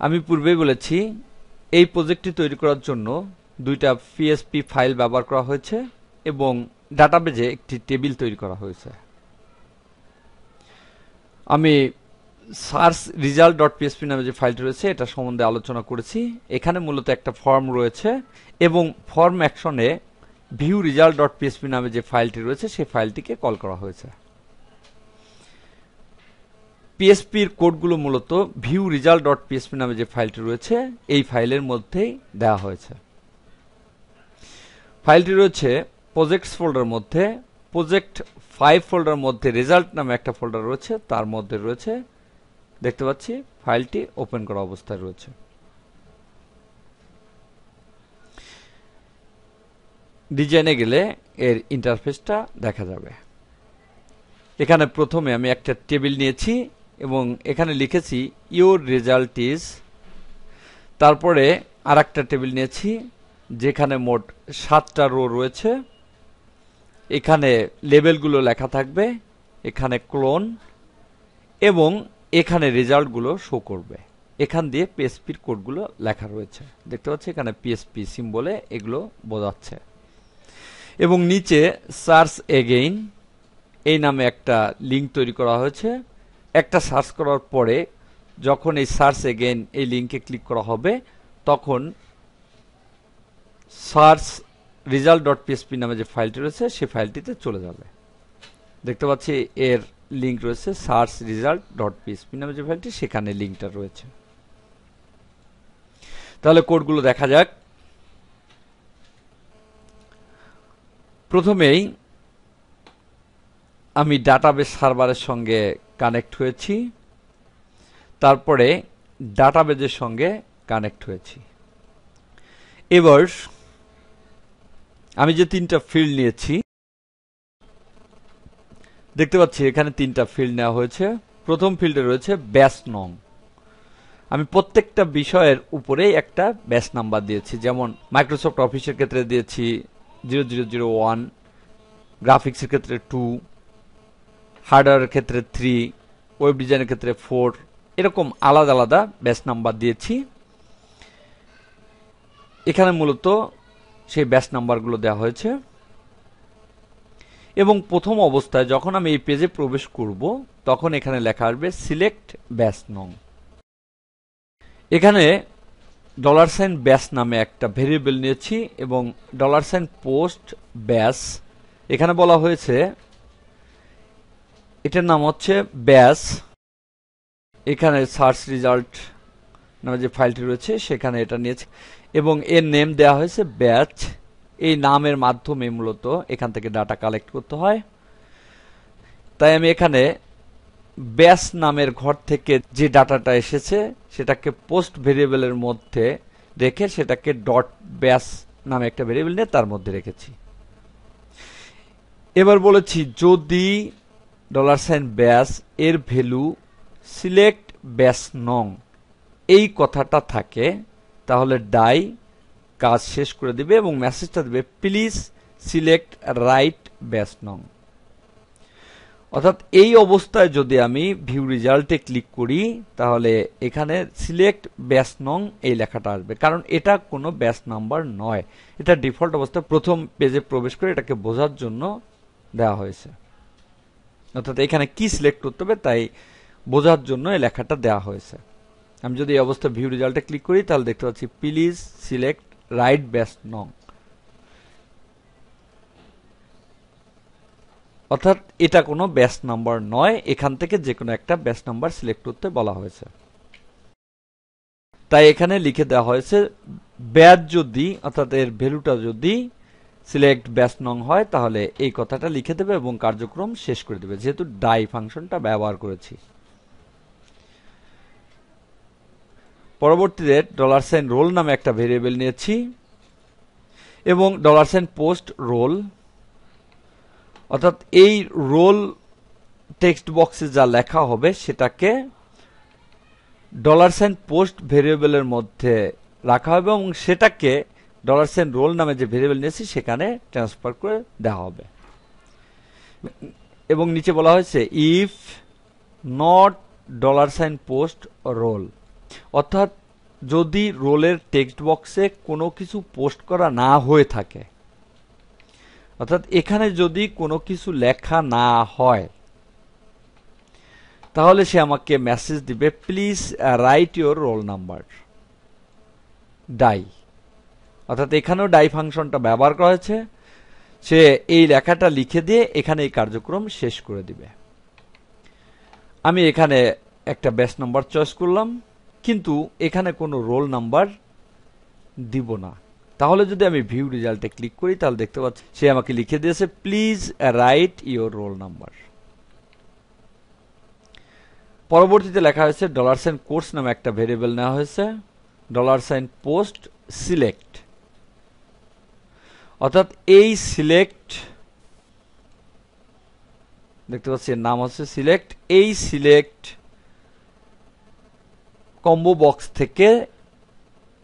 আমি পূর্বেই বলেছি এই প্রজেক্টটি তৈরি করার জন্য দুইটা পিএসপি ফাইল ব্যবহার করা হয়েছে এবং ডাটাবেজে একটি টেবিল তৈরি করা হয়েছে। আমি সার্চ রিজাল্ট ডট পিএসপি নামে যে ফাইলটি রয়েছে এটা সম্বন্ধে আলোচনা করেছি। এখানে মূলত একটা ফর্ম রয়েছে এবং ফর্ম অ্যাকশনে ভিউ রিজাল্ট ডট পিএসপি নামে যে ফাইলটি রয়েছে সেই ফাইলটিকে কল করা হয়েছে। পিএসপির কোডগুলো মূলত ভিউ রিজাল্ট ডট পিএসপি নামে যে ফাইলটি রয়েছে এই ফাইলের মধ্যেই দেওয়া হয়েছে। ফাইলটি রয়েছে প্রজেক্টস ফোল্ডার মধ্যে। প্রজেক্ট 5 ফোল্ডার মধ্যে রেজাল্ট নামে একটা ফোল্ডার রয়েছে, তার মধ্যে রয়েছে দেখতে পাচ্ছি ফাইলটি ওপেন করা অবস্থায় রয়েছে। ডিজাইনে গেলে এর ইন্টারফেসটা দেখা যাবে। এখানে প্রথমে আমি একটা টেবিল নিয়েছি এবং এখানে লিখেছি ইউর রেজাল্ট ইজ, তারপরে আর একটা টেবিল নিয়েছি যেখানে মোট 7টা রো রয়েছে। এখানে লেবেলগুলো লেখা থাকবে, এখানে ক্লোন এবং এখানে রেজাল্টগুলো শো করবে। এখান দিয়ে পিএসপির কোডগুলো লেখা রয়েছে, দেখতে পাচ্ছি এখানে পিএসপি সিম্বলে এগুলো বোঝাচ্ছে। এবং নিচে সার্চ এগেইন এই নামে একটা লিঙ্ক তৈরি করা হয়েছে। একটা সার্চ করার পরে যখন এই সার্চ এগেইন এই লিঙ্কে ক্লিক করা হবে তখন সার্চ রিজাল্ট ডট পিএসপি নামে যে ফাইলটি রয়েছে সেই ফাইলটিতে চলে যাবে। দেখতে পাচ্ছি এর লিঙ্ক রয়েছে সার্চ রিজাল্ট ডট পিএসপি নামে যে ফাইলটি, সেখানে লিঙ্কটা রয়েছে। তাহলে কোডগুলো দেখা যাক। প্রথমেই আমি ডাটাবেস সার্ভারের সঙ্গে কানেক্ট হয়েছি, তারপরে ডাটাবেজের সঙ্গে কানেক্ট হয়েছি। এবার আমি যে 3টা ফিল্ড নিয়েছি দেখতে পাচ্ছি এখানে 3টা ফিল্ড নেওয়া হয়েছে। প্রথম ফিল্ডে রয়েছে ব্যাচ নং। আমি প্রত্যেকটা বিষয়ের উপরে একটা ব্যাচ নাম্বার দিয়েছি, যেমন মাইক্রোসফট অফিসের ক্ষেত্রে দিয়েছি 0001, গ্রাফিক্সের ক্ষেত্রে 2, হার্ডওয়্যারের ক্ষেত্রে 3, ওয়েব ডিজাইনের ক্ষেত্রে 4, এরকম আলাদা আলাদা ব্যাচ নাম্বার দিয়েছি। এখানে মূলত সেই ব্যাচ নাম্বারগুলো দেওয়া হয়েছে এবং প্রথম অবস্থায় যখন আমি এই পেজে প্রবেশ করব তখন এখানে লেখা আসবে সিলেক্ট ব্যাচ নং। এখানে $সাইন ব্যাচ নামে একটা ভেরিয়েবল নিয়েছি এবং $সাইন পোস্ট ব্যাচ, এখানে বলা হয়েছে এটার নাম হচ্ছে ব্যাচ। এখানে সার্চ রিজাল্ট নামে যে ফাইলটি রয়েছে সেখানে এটা নিয়েছে এবং এর নেম দেওয়া হয়েছে ব্যাচ। এই নামের মাধ্যমে মূলত এখান থেকে ডাটা কালেক্ট করতে হয়। তাই আমি এখানে ব্যাচ নামের ঘর থেকে যে ডাটাটা এসেছে সেটাকে পোস্ট ভেরিয়েবলের মধ্যে রেখে সেটাকে ডট ব্যাচ নামে একটা ভেরিয়েবল নিয়ে তার মধ্যে রেখেছি। এবার বলেছি যদি $সাইন ব্যাচ এর ভ্যালু সিলেক্ট ব্যাচ নং এই কথাটা থাকে তাহলে ডাই কাজ শেষ করে দিবে এবং মেসেজটা দিবে প্লিজ সিলেক্ট রাইট ব্যাচ নং। অর্থাৎ এই অবস্থায় যদি আমি ভিউ রেজাল্টে ক্লিক করি তাহলে এখানে সিলেক্ট ব্যাচ নং এই লেখাটা আসবে, কারণ এটা কোনো ব্যাচ নাম্বার নয়, এটা ডিফল্ট অবস্থায় প্রথম পেজে প্রবেশ করে এটাকে বোঝার জন্য দেওয়া হয়েছে। অর্থাৎ এখানে কি সিলেক্ট করতে হবে তাই বোঝার জন্য এই লেখাটা দেওয়া হয়েছে। আমি যদি এই অবস্থায় ভিউ রেজাল্টে ক্লিক করি তাহলে দেখতে পাচ্ছি প্লিজ সিলেক্ট রাইট ব্যাচ নং। অর্থাৎ এটা কোনো ব্যাচ নাম্বার নয়, এখান থেকে যে কোনো একটা ব্যাচ নাম্বার সিলেক্ট করতে বলা হয়েছে। তাই এখানে লিখে দেওয়া হয়েছে ব্যাচ যদি অর্থাৎ এর ভ্যালুটা যদি সিলেক্ট ব্যাচ নং হয় তাহলে এই কথাটা লিখে দেবে এবং কার্যক্রম শেষ করে দেবে, যেহেতু ডাই ফাংশনটা ব্যবহার করেছি। পরবর্তীতে $সাইন রোল নামে একটা ভেরিয়েবল নিয়েছি এবং $সাইন পোস্ট রোল, অর্থাৎ এই রোল টেক্সট বক্সে যা লেখা হবে সেটাকে $সাইন পোস্ট ভেরিয়েবলের মধ্যে রাখা হবে এবং সেটাকে $সাইন রোল নামে যে ভেরিয়েবল নিয়েছি সেখানে ট্রান্সফার করে দেওয়া হবে। এবং নিচে বলা হয়েছে if not $sign post roll, অর্থাৎ যদি রোলের টেক্সট বক্সে কোনো কিছু পোস্ট করা না হয়ে থাকে, অর্থাৎ এখানে যদি কোনো কিছু লেখা না হয়, তাহলে সে আমাকে মেসেজ দিবে please write your roll number ডাই। অর্থাৎ এখানেও ডাই ফাংশনটা ব্যবহার করা হয়েছে। সে এই লেখাটা লিখে দিয়ে এখানে এই কার্যক্রম শেষ করে দিবে। আমি এখানে একটা ব্যাচ নাম্বার চয়েস করলাম, কিন্তু এখানে কোনো রোল নাম্বার দিব না। তাহলে যদি আমি ভিউ রেজাল্টে ক্লিক করি, তাহলে দেখতে পাচ্ছি সে আমাকে লিখে দিয়েছে please write your roll number. পরবর্তীতে লেখা হয়েছে $সাইন কোর্স নামে একটা ভেরিয়েবল নেওয়া হয়েছে, $সাইন পোস্ট সিলেক্ট। অর্থাৎ এই সিলেক্ট, দেখতে পাচ্ছি এর নাম হচ্ছে সিলেক্ট, এই সিলেক্ট কম্বো বক্স থেকে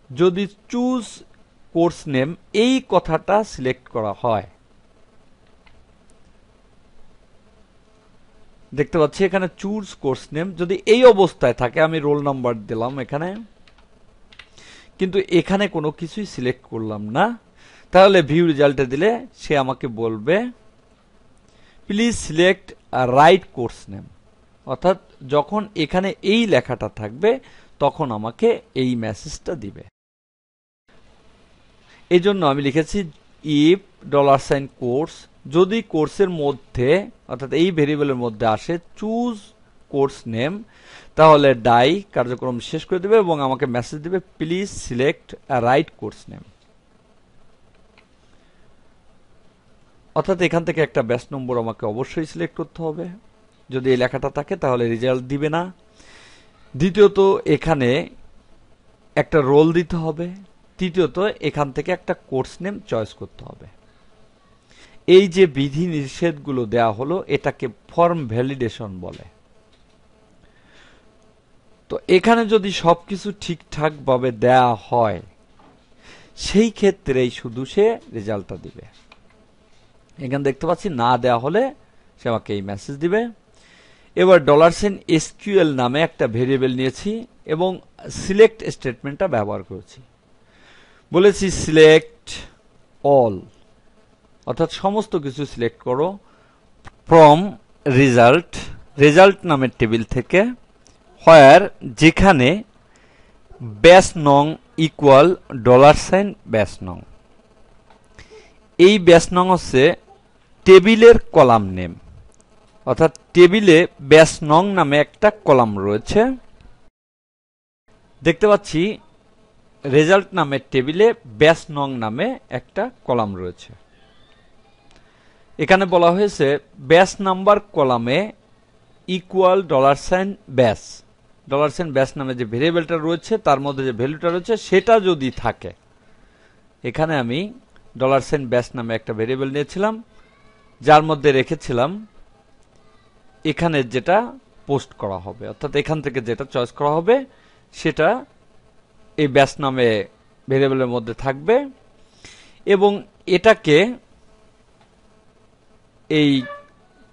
যদি চুজ কোর্স নেম এই কথাটা সিলেক্ট করা হয়, দেখতে পাচ্ছি এখানে চুজ কোর্স নেম যদি এই অবস্থায় থাকে, আমি রোল নাম্বার দিলাম এখানে, কিন্তু এখানে কোনো কিছুই সিলেক্ট করলাম না, তাহলে ভিউ রেজাল্টে দিলে সে আমাকে বলবে please select right course name. অর্থাৎ যখন এখানে এই লেখাটা থাকবে তখন আমাকে এই মেসেজটা দিবে। এই জন্য আমি লিখেছি ইফ $সাইন কোর্স, যদি কোর্সের মধ্যে অর্থাৎ এই ভেরিয়েবলের মধ্যে আসে চুজ কোর্স নেম, তাহলে ডাই কার্যক্রম শেষ করে দেবে এবং আমাকে মেসেজ দিবে please select right course name. অর্থাৎ এখান থেকে একটা ব্যাচ নম্বর আমাকে অবশ্যই সিলেক্ট করতে হবে। যদি এই লেখাটা থাকে তাহলে রেজাল্ট দিবে না। দ্বিতীয়ত এখানে একটা রোল দিতে হবে। তৃতীয়ত এখান থেকে একটা কোর্স নেম চয়েস করতে হবে। এই যে বিধি নিষেধগুলো দেয়া হলো এটাকে ফর্ম ভ্যালিডেশন বলে। তো এখানে যদি সবকিছু ঠিকঠাক ভাবে দেয়া হয় সেই ক্ষেত্রেই শুধু সে রেজাল্টটা দিবে। এখানে দেখতে পাচ্ছি না দেয়া হলে সে আমাকে এই মেসেজ দিবে। এবার $সাইন এসকিউএল নামে একটা ভেরিয়েবল নিয়েছি এবং সিলেক্ট স্টেটমেন্টটা ব্যবহার করেছি। বলেছি সিলেক্ট অল, অর্থাৎ সমস্ত কিছু সিলেক্ট করো ফ্রম রেজাল্ট, রেজাল্ট নামের টেবিল থেকে, হোয়ার যেখানে ব্যাচ নং ইকুয়াল $সাইন ব্যাচ নং। এই ব্যাচ নং হচ্ছে টেবিলের কলাম নেম, অর্থাৎ টেবিলে ব্যাচ নং নামে একটা কলাম রয়েছে। দেখতে পাচ্ছি রেজাল্ট নামের টেবিলে ব্যাচ নং নামে একটা কলাম রয়েছে। এখানে বলা হয়েছে ব্যাচ নাম্বার কলামে equal $sign batch, $sign batch নামে যে ভেরিয়েবলটা রয়েছে তার মধ্যে যে ভ্যালুটা রয়েছে সেটা যদি থাকে, এখানে আমি $সাইন ব্যাচ নামে একটা ভেরিয়েবল নিয়েছিলাম যার মধ্যে রেখেছিলাম এখানে যেটা পোস্ট করা হবে, অর্থাৎ এখান থেকে যেটা চয়েস করা হবে সেটা এই ব্যাচ নামে ভেরিয়েবলের মধ্যে থাকবে এবং এটাকে এই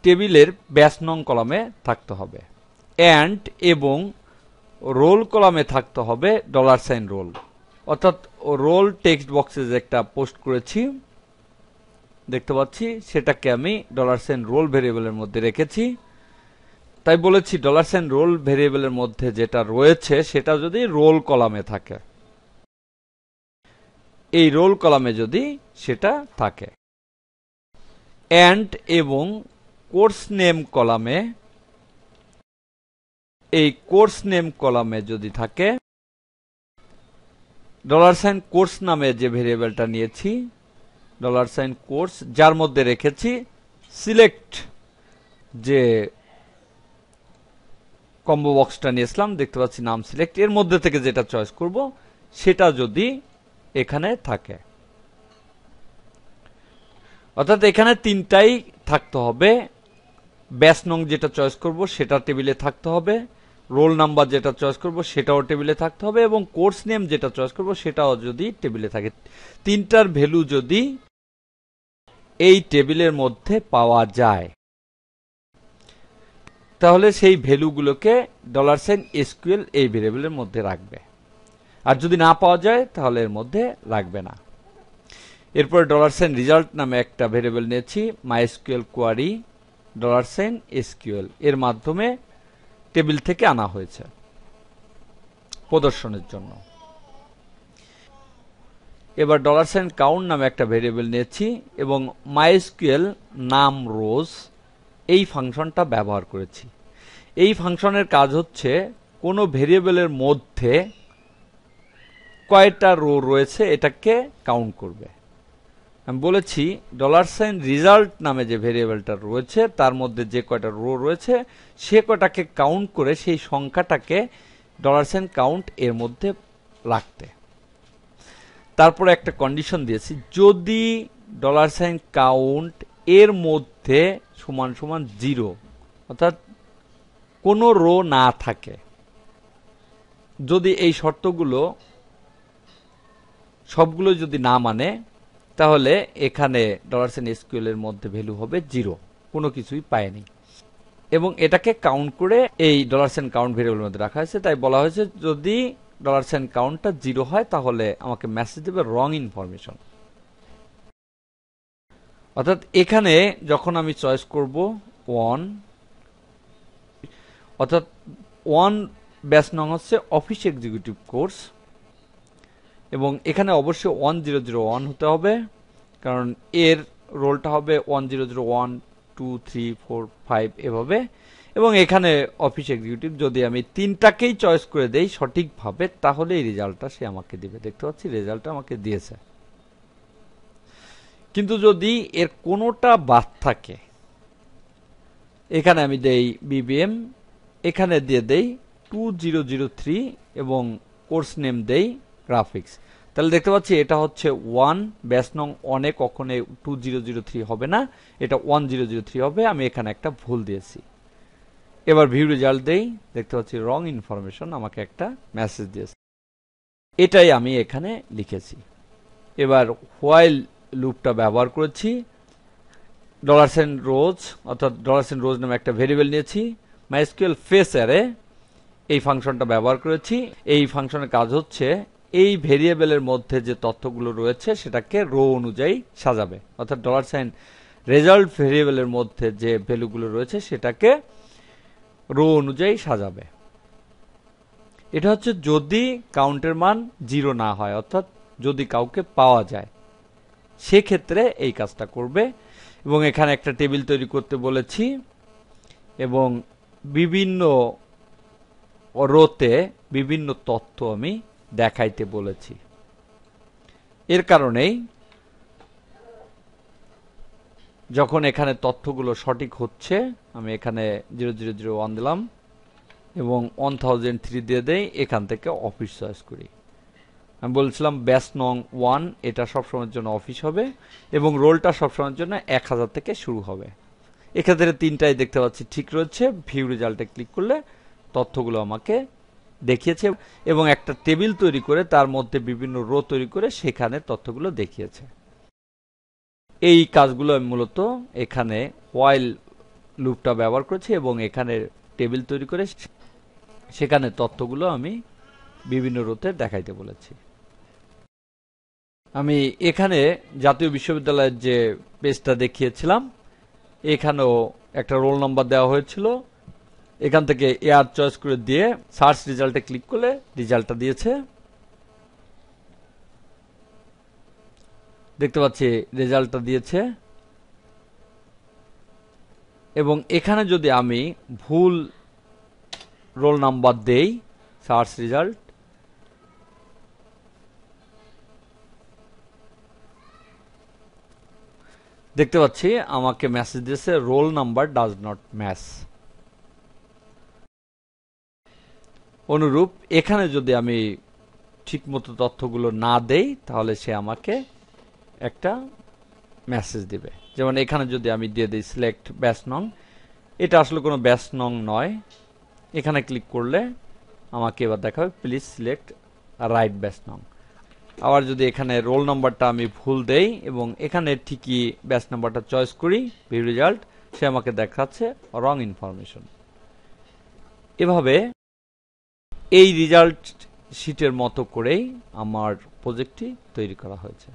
টেবিলের ব্যাচ নং কলামে থাকতে হবে। অ্যান্ড এবং রোল কলামে থাকতে হবে $সাইন রোল, অর্থাৎ রোল টেক্সট বক্সে যে একটা পোস্ট করেছি দেখতে পাচ্ছি সেটাকে আমি $সাইন রোল ভেরিয়েবলের মধ্যে রেখেছি। তাই বলেছি $সাইন রোল ভেরিয়েবলের মধ্যে যেটা রয়েছে সেটা যদি রোল কলামে থাকে, এই রোল কলামে যদি সেটা থাকে। অ্যান্ড এবং কোর্স নেম কলামে, এই কোর্স নেম কলামে যদি থাকে, $সাইন কোর্স নামে যে ভেরিয়েবলটা নিয়েছি $সাইন কোর্স, যার মধ্যে রেখেছি সিলেক্ট যে কম্বো বক্সটা নিয়েছিলাম, দেখতে পাচ্ছি নাম সিলেক্ট, এর মধ্যে থেকে যেটা চয়েস করব সেটা যদি এখানে থাকে, অর্থাৎ এখানে তিনটাই থাকতে হবে। ব্যাচ নং যেটা চয়েস করব সেটা টেবিলে থাকতে হবে, রোল নাম্বার যেটা চয়েস করব সেটাও টেবিলে থাকতে হবে এবং কোর্স নেম যেটা চয়েস করব সেটাও যদি টেবিলে থাকে। তিনটার ভ্যালু যদি এই টেবিলের মধ্যে পাওয়া যায় তাহলে সেই ভ্যালুগুলোকে $সাইন এসকিউএল এই ভেরিয়েবলের মধ্যে রাখবে। আর যদি না পাওয়া যায় তাহলে এর মধ্যে লাগবে না। এরপর $result নামে একটা ভেরিয়েবল নিয়েছি, MySQL কোয়ারি $SQL এর মাধ্যমে টেবিল থেকে আনা হয়েছে প্রদর্শনের জন্য। এবার $count নামে একটা ভেরিয়েবল নিয়েছি এবং MySQL নাম রোজ এই ফাংশনটা ব্যবহার করেছি। এই ফাংশনের কাজ হচ্ছে কোনো ভেরিয়েবলের মধ্যে কয়টা রো রয়েছে এটাকে কাউন্ট করবে। আমি বলেছি $result নামে যে ভেরিয়েবলটা রয়েছে তার মধ্যে যে কয়টা রো রয়েছে সে কয়টাকে কাউন্ট করে সেই সংখ্যাটাকে $count এর মধ্যে রাখতে। তারপরে একটা কন্ডিশন দিয়েছি, যদি $count এর মধ্যে সমান সমান 0 অর্থাৎ কোনো রো না থাকে, যদি এই শর্তগুলো সবগুলো যদি না মানে তাহলে এখানে $SQL এর মধ্যে ভ্যালু হবে 0, কোনো কিছুই পায়নি। এবং এটাকে কাউন্ট করে এই $count ভেরিয়েবলের মধ্যে রাখা হয়েছে। তাই বলা হয়েছে যদি $countটা 0 হয় তাহলে আমাকে মেসেজ দেবে রং ইনফরমেশন। অর্থাৎ এখানে যখন আমি চয়েস করব 1, অর্থাৎ 1 ব্যাচ নং হচ্ছে অফিস এক্সিকিউটিভ কোর্স এবং এখানে অবশ্যই 1001 হতে হবে, কারণ এর রোলটা হবে 1001, 2, 3, 4, 5 এভাবে। এবং এখানে অফিস এক্সিকিউটিভ যদি আমি তিনটাকেই চয়েস করে দেই সঠিকভাবে তাহলে এই রেজাল্টটা সে আমাকে দিবে। দেখতে পাচ্ছি রেজাল্টটা আমাকে দিয়েছে। কিন্তু যদি এর কোনোটা বাদ থাকে, এখানে আমি দেই BBM, এখানে দিয়ে দেই 2003 এবং কোর্স নেম দেই গ্রাফিক্স, তাহলে দেখতে পাচ্ছি এটা হচ্ছে 1 ব্যাচ নং 1 কখনো 2003 হবে না, এটা 1003 হবে। আমি এখানে একটা ভুল দিয়েছি। এবার ভিউ রেজাল্ট দেই, দেখতে পাচ্ছি রং ইনফরমেশন আমাকে একটা মেসেজ দিয়েছে। এটাই আমি এখানে লিখেছি। এবার হোয়াইল লুপটা ব্যবহার করেছি, $rows অর্থাৎ $rows নামে একটা ভেরিয়েবল নিয়েছি, MySQL ফেস অ্যারে এই ফাংশনটা ব্যবহার করেছি। এই ফাংশনের কাজ হচ্ছে এই ভেরিয়েবলের মধ্যে যে তথ্যগুলো রয়েছে সেটাকে রো অনুযায়ী সাজাবে, অর্থাৎ $result ভেরিয়েবলের মধ্যে যে ভ্যালুগুলো রয়েছে সেটাকে রো অনুযায়ী সাজাবে। এটা হচ্ছে যদি কাউন্টের মান 0 না হয়, অর্থাৎ যদি কাউকে পাওয়া যায় সেক্ষেত্রে এই কাজটা করবে। এবং এখানে একটা টেবিল তৈরি করতে বলেছি এবং বিভিন্ন রোতে বিভিন্ন তথ্য আমি দেখাইতে বলেছি। এর কারণেই যখন এখানে তথ্যগুলো সঠিক হচ্ছে আমি এখানে 0001 দিলাম এবং 1003 দিয়ে দেই, এখান থেকে অফিস চয়েস করি। আমি বলছিলাম ব্যাচ নং 1 এটা সবসময়ের জন্য অফিস হবে এবং রোলটা সবসময়ের জন্য 1000 থেকে শুরু হবে। এক্ষেত্রে তিনটাই দেখতে পাচ্ছি ঠিক রয়েছে। ভিউ রেজাল্টে ক্লিক করলে তথ্যগুলো আমাকে দেখিয়েছে এবং একটা টেবিল তৈরি করে তার মধ্যে বিভিন্ন রো তৈরি করে সেখানে তথ্যগুলো দেখিয়েছে। এই কাজগুলো আমি মূলত এখানে হোয়াইল লুপটা ব্যবহার করেছি এবং এখানে টেবিল তৈরি করে সেখানে তথ্যগুলো আমি বিভিন্ন রোতে দেখাইতে বলেছি। আমি এখানে জাতীয় বিশ্ববিদ্যালয়ের যে পেজটা দেখিয়েছিলাম এখানেও একটা রোল নাম্বার দেওয়া হয়েছিল, এখান থেকে এয়ার চয়েস করে দিয়ে সার্চ রেজাল্টে ক্লিক করলে রেজাল্টটা দিয়েছে। দেখতে পাচ্ছি রেজাল্টটা দিয়েছে এবং এখানে যদি আমি ভুল রোল নাম্বার দেই সার্চ রেজাল্ট, দেখতে পাচ্ছি আমাকে মেসেজ দিয়েছে roll number does not match. অনুরূপ এখানে যদি আমি ঠিকমতো তথ্যগুলো না দেই তাহলে সে আমাকে একটা মেসেজ দিবে। যেমন এখানে যদি আমি দিয়ে দিই সিলেক্ট ব্যাচ নং, এটা আসলে কোনো ব্যাচ নং নয়। এখানে ক্লিক করলে আমাকে এবার দেখাবে প্লিজ সিলেক্ট রাইট ব্যাচ নং। আবার যদি এখানে রোল নাম্বারটা আমি ভুল দেই এবং এখানে ঠিকই ব্যাচ নাম্বারটা চয়েস করি, ভিউ রেজাল্ট সে আমাকে দেখাচ্ছে রং ইনফরমেশন। এভাবে এই রেজাল্ট শিটের মতো করেই আমার প্রজেক্টটি তৈরি করা হয়েছে।